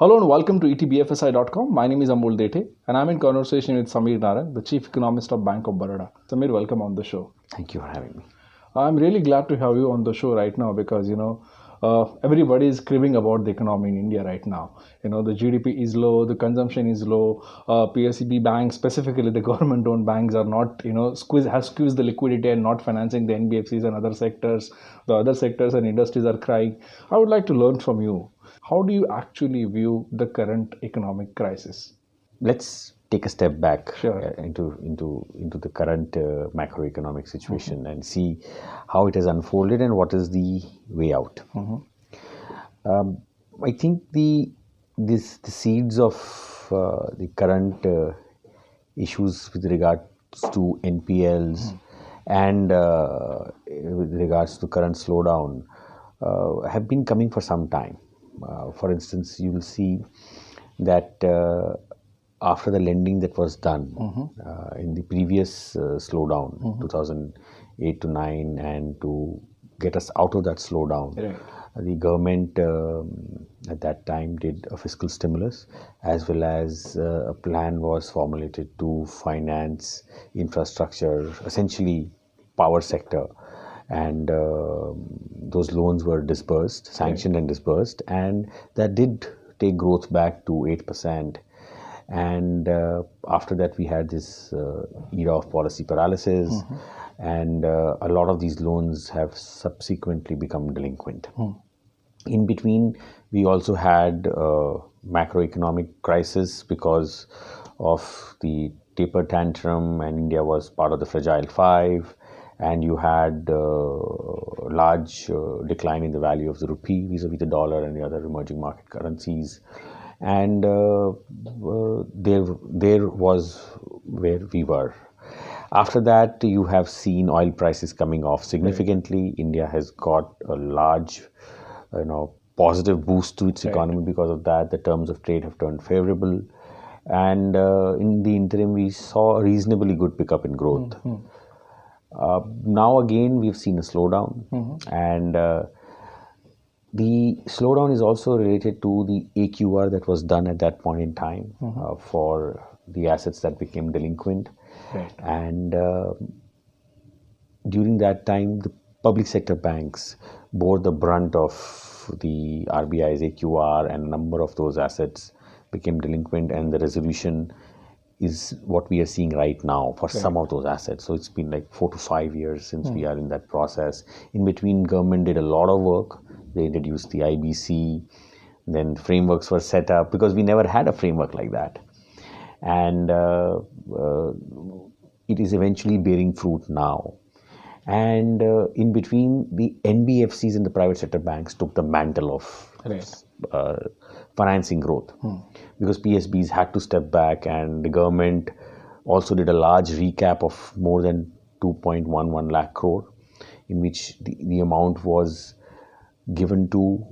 Hello and welcome to ETBFSI.com. My name is Amol Dete and I'm in conversation with Sameer Narang, the Chief Economist of Bank of Baroda. Sameer, welcome on the show. Thank you for having me. I'm really glad to have you on the show right now because, everybody is cribing about the economy in India right now. The GDP is low, the consumption is low. PSU banks, specifically the government-owned banks, are not, have squeezed the liquidity and not financing the NBFCs and other sectors. The other sectors and industries are crying. I would like to learn from you. How do you actually view the current economic crisis? Let's take a step back Sure. into the current macroeconomic situation and see how it has unfolded and what is the way out. I think the seeds of the current issues with regards to NPLs and with regards to current slowdown have been coming for some time. For instance, you will see that after the lending that was done in the previous slowdown, 2008 to 9, and to get us out of that slowdown, the government at that time did a fiscal stimulus, as well as a plan was formulated to finance infrastructure, essentially power sector. And those loans were disbursed, sanctioned and disbursed, and that did take growth back to 8%. And after that, we had this era of policy paralysis, and a lot of these loans have subsequently become delinquent. In between, we also had macroeconomic crisis because of the taper tantrum, and India was part of the Fragile Five. And you had large decline in the value of the rupee vis-a-vis the dollar and the other emerging market currencies. And there was where we were. After that, you have seen oil prices coming off significantly. India has got a large, positive boost to its economy because of that. The terms of trade have turned favorable. And in the interim, we saw a reasonably good pickup in growth. Now again, we've seen a slowdown, and the slowdown is also related to the AQR that was done at that point in time for the assets that became delinquent. And during that time, the public sector banks bore the brunt of the RBI's AQR, and a number of those assets became delinquent, and the resolution is what we are seeing right now for some of those assets. So it's been like 4 to 5 years since we are in that process. In between, government did a lot of work. They introduced the IBC, then frameworks were set up because we never had a framework like that. And it is eventually bearing fruit now. And in between, the NBFCs and the private sector banks took the mantle of financing growth, because PSBs had to step back, and the government also did a large recap of more than 2.11 lakh crore, in which the amount was given to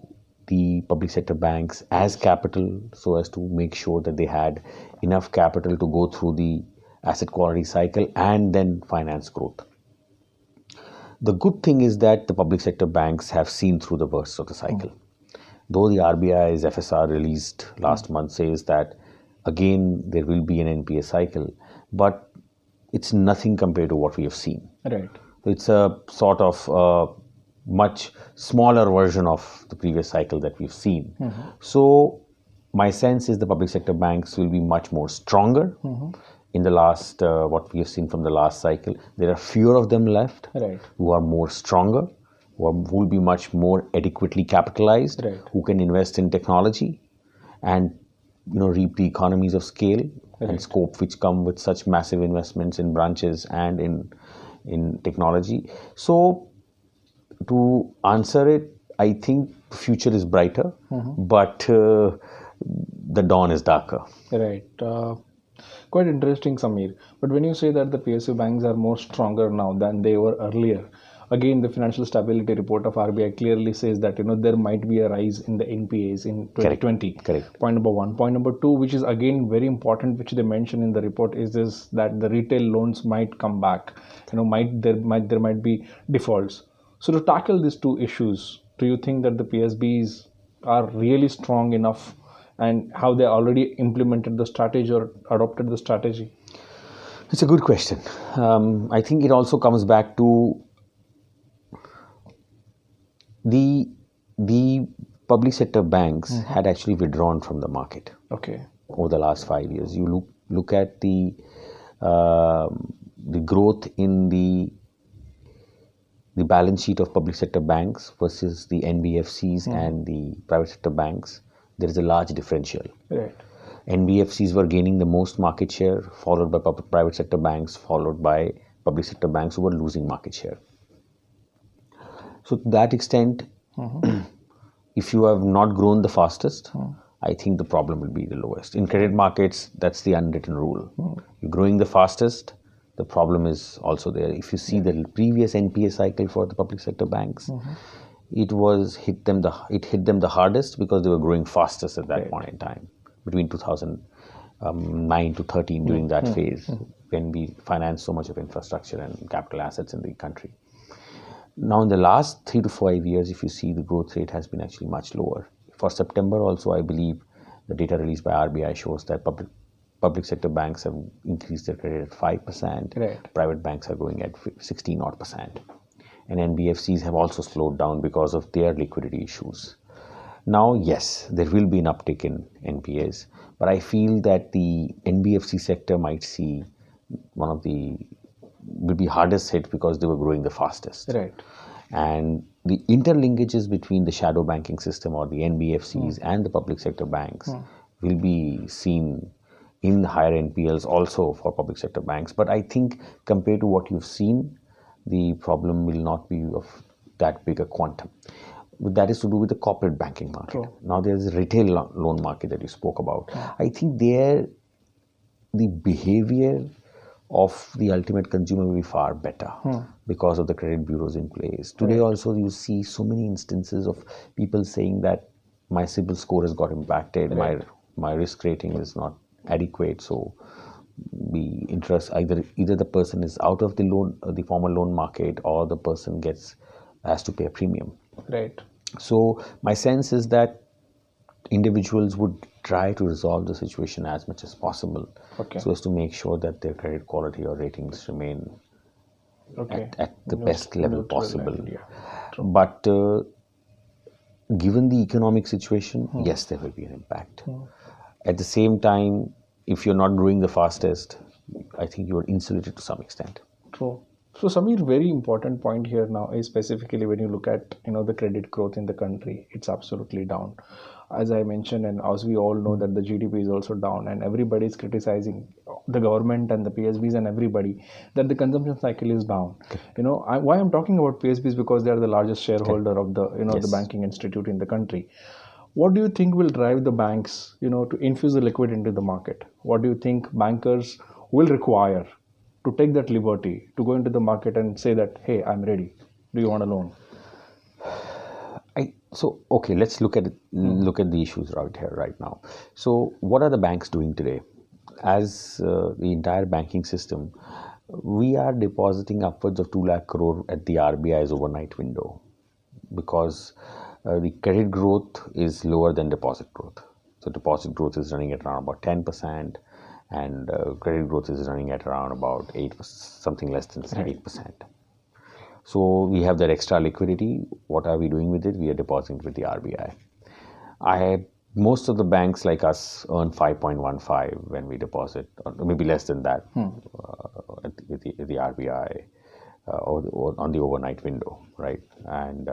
the public sector banks as capital, so as to make sure that they had enough capital to go through the asset quality cycle and then finance growth. The good thing is that the public sector banks have seen through the worst of the cycle. Though the RBI's FSR released last month says that again there will be an NPA cycle, but it's nothing compared to what we have seen. It's a sort of much smaller version of the previous cycle that we've seen. So my sense is the public sector banks will be much more stronger in the last, what we have seen from the last cycle. There are fewer of them left who are more stronger, who will be much more adequately capitalized, who can invest in technology and reap the economies of scale and scope which come with such massive investments in branches and in technology. So to answer it, I think the future is brighter, but the dawn is darker. Quite interesting, Sameer. But when you say that the PSU banks are more stronger now than they were earlier, again, the financial stability report of RBI clearly says that there might be a rise in the NPAs in 2020. Point number one. Point number two, which is again very important, which they mention in the report, is this that the retail loans might come back. There might be defaults. So to tackle these two issues, do you think that the PSBs are really strong enough and how they already implemented the strategy or adopted the strategy? It's a good question. I think it also comes back to the public sector banks had actually withdrawn from the market. Okay. Over the last 5 years. You look at the growth in the balance sheet of public sector banks versus the NBFCs and the private sector banks. There is a large differential. Right. NBFCs were gaining the most market share, followed by private sector banks, followed by public sector banks who were losing market share. So to that extent, if you have not grown the fastest, I think the problem will be the lowest. In credit markets, that's the unwritten rule. You're growing the fastest, the problem is also there. If you see the previous NPA cycle for the public sector banks, it hit them the hardest because they were growing fastest at that point in time, between 2009 to 13 during that phase when we financed so much of infrastructure and capital assets in the country. Now in the last 3 to 5 years, if you see, the growth rate has been actually much lower. For September also, I believe the data released by RBI shows that public sector banks have increased their credit at 5%. Right. Private banks are growing at 16%. And NBFCs have also slowed down because of their liquidity issues. Now, yes, there will be an uptick in NPAs, but I feel that the NBFC sector might see will be hardest hit because they were growing the fastest. Right. And the interlinkages between the shadow banking system or the NBFCs and the public sector banks will be seen in the higher NPLs also for public sector banks. But I think compared to what you've seen, the problem will not be of that big a quantum. That is to do with the corporate banking market. True. Now there's a retail loan market that you spoke about. I think there the behavior of the ultimate consumer will be far better because of the credit bureaus in place. Today also you see so many instances of people saying that my CIBIL score has got impacted, my risk rating is not adequate, so the interest either the person is out of the formal loan market, or the person has to pay a premium. Right. So my sense is that individuals would try to resolve the situation as much as possible, so as to make sure that their credit quality or ratings remain at the best level possible. But given the economic situation, yes, there will be an impact. At the same time, if you're not growing the fastest, I think you're insulated to some extent. True. So Sameer, very important point here now is specifically when you look at the credit growth in the country, it's absolutely down. As I mentioned, and as we all know, that the GDP is also down, and everybody is criticizing the government and the PSBs and everybody that the consumption cycle is down. Why I'm talking about PSBs, because they are the largest shareholder of the the banking institute in the country. What do you think will drive the banks to infuse the liquid into the market? What do you think bankers will require to take that liberty to go into the market and say that, hey, I'm ready, do you want a loan? Let's look at the issues right here, right now. So what are the banks doing today? As the entire banking system, we are depositing upwards of 2 lakh crore at the RBI's overnight window, because the credit growth is lower than deposit growth. So deposit growth is running at around about 10%, and credit growth is running at around about 8%, something less than 8%. So we have that extra liquidity. What are we doing with it? We are depositing with the RBI. Most of the banks like us earn 5.15 when we deposit, or maybe less than that, at the RBI or on the overnight window, right? And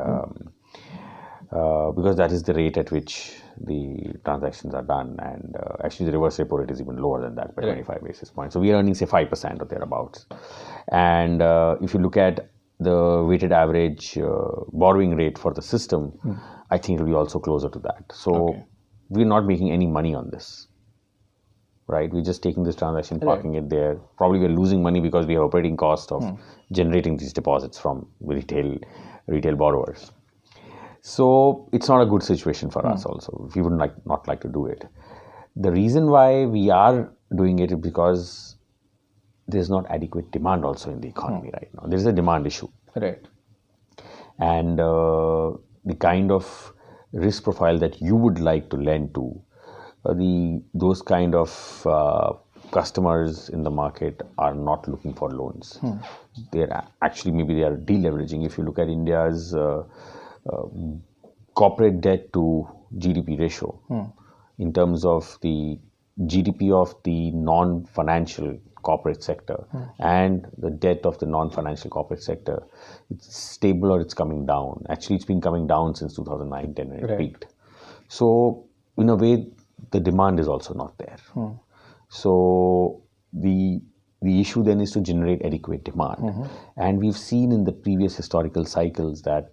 because that is the rate at which the transactions are done, and actually the reverse repo rate is even lower than that by 25 basis points. So we are earning, say, 5% or thereabouts. And if you look at the weighted average borrowing rate for the system, I think it will be also closer to that. So we're not making any money on this, right? We're just taking this transaction, parking it there. Probably we're losing money because we have operating cost of generating these deposits from retail borrowers. So it's not a good situation for us also. We would not like to do it. The reason why we are doing it is because there's not adequate demand also in the economy right now. There is a demand issue. Right. And the kind of risk profile that you would like to lend to those kind of customers in the market are not looking for loans. They're actually, maybe they are deleveraging. If you look at India's corporate debt to GDP ratio, in terms of the GDP of the non-financial corporate sector and the debt of the non-financial corporate sector, it's stable or it's coming down. Actually, it's been coming down since 2009-10 when it peaked. So, in a way, the demand is also not there. So, the issue then is to generate adequate demand. And we've seen in the previous historical cycles that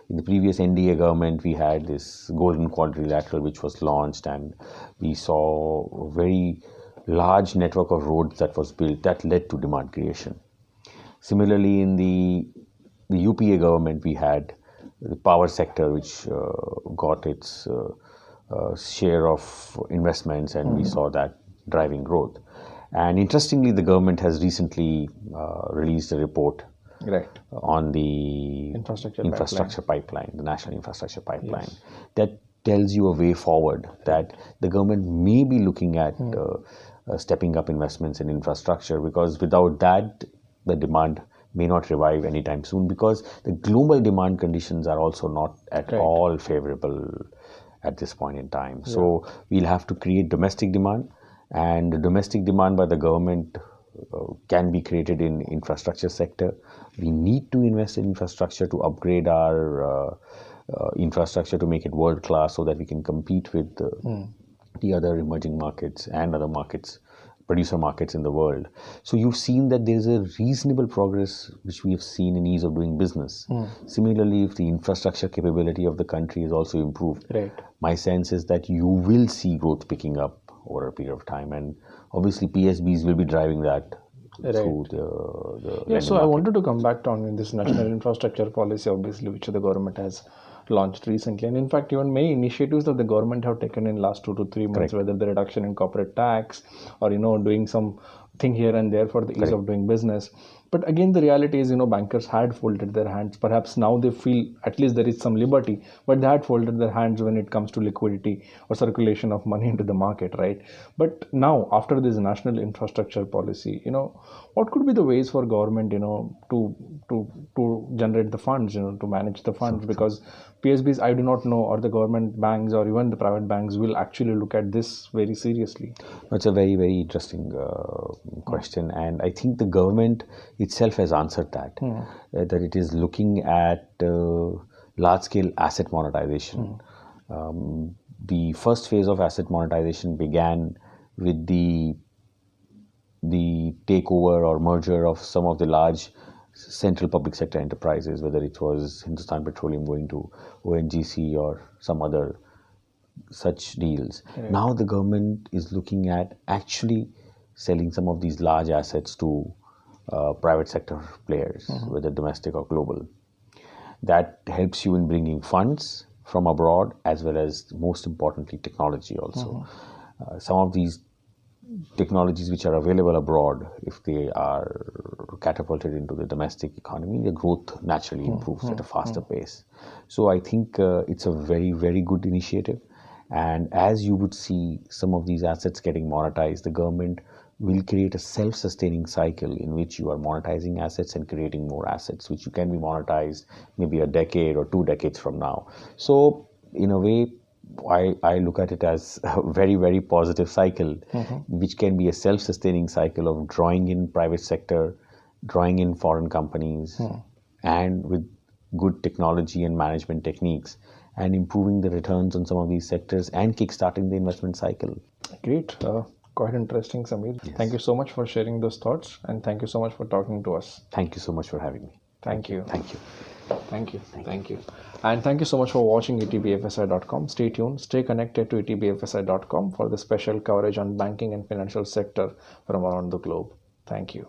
in the previous NDA government, we had this golden quadrilateral which was launched, and we saw a very large network of roads that was built that led to demand creation. Similarly, in the UPA government, we had the power sector which got its share of investments, and we saw that driving growth. And interestingly, the government has recently released a report on the infrastructure pipeline, the national infrastructure pipeline, that tells you a way forward, that the government may be looking at stepping up investments in infrastructure, because without that, the demand may not revive anytime soon, because the global demand conditions are also not at all favorable at this point in time. So we'll have to create domestic demand, and the domestic demand by the government can be created in infrastructure sector. We need to invest in infrastructure to upgrade our infrastructure to make it world class, so that we can compete with the other emerging markets and other markets, producer markets in the world. So you've seen that there is a reasonable progress which we have seen in ease of doing business. Similarly, if the infrastructure capability of the country is also improved, my sense is that you will see growth picking up over a period of time, and obviously PSBs will be driving that through the so I wanted to come back on this national infrastructure policy, obviously, which the government has launched recently, and in fact even many initiatives that the government have taken in last 2 to 3 months, whether the reduction in corporate tax or doing some thing here and there for the ease of doing business. But again, the reality is, bankers had folded their hands. Perhaps now they feel at least there is some liberty, but they had folded their hands when it comes to liquidity or circulation of money into the market, right? But now, after this national infrastructure policy, what could be the ways for government, to generate the funds, to manage the funds? Because PSBs, I do not know, or the government banks or even the private banks will actually look at this very seriously. That's a very, very interesting question, and I think the government itself has answered that, that it is looking at large-scale asset monetization. The first phase of asset monetization began with the takeover or merger of some of the large central public sector enterprises, whether it was Hindustan Petroleum going to ONGC or some other such deals. Now the government is looking at actually selling some of these large assets to private sector players, whether domestic or global. That helps you in bringing funds from abroad, as well as, most importantly, technology also. Some of these technologies which are available abroad, if they are catapulted into the domestic economy, the growth naturally improves at a faster pace. So I think it's a very, very good initiative. And as you would see some of these assets getting monetized, the government will create a self-sustaining cycle in which you are monetizing assets and creating more assets, which you can be monetized maybe a decade or 2 decades from now. So in a way, I look at it as a very, very positive cycle, which can be a self-sustaining cycle of drawing in private sector, drawing in foreign companies, and with good technology and management techniques, and improving the returns on some of these sectors and kickstarting the investment cycle. Great. Quite interesting, Sameer. Yes. Thank you so much for sharing those thoughts, and thank you so much for talking to us. Thank you so much for having me. Thank you. Thank you. Thank you. Thank you. And thank you so much for watching ETBFSI.com. Stay tuned. Stay connected to ETBFSI.com for the special coverage on banking and financial sector from around the globe. Thank you.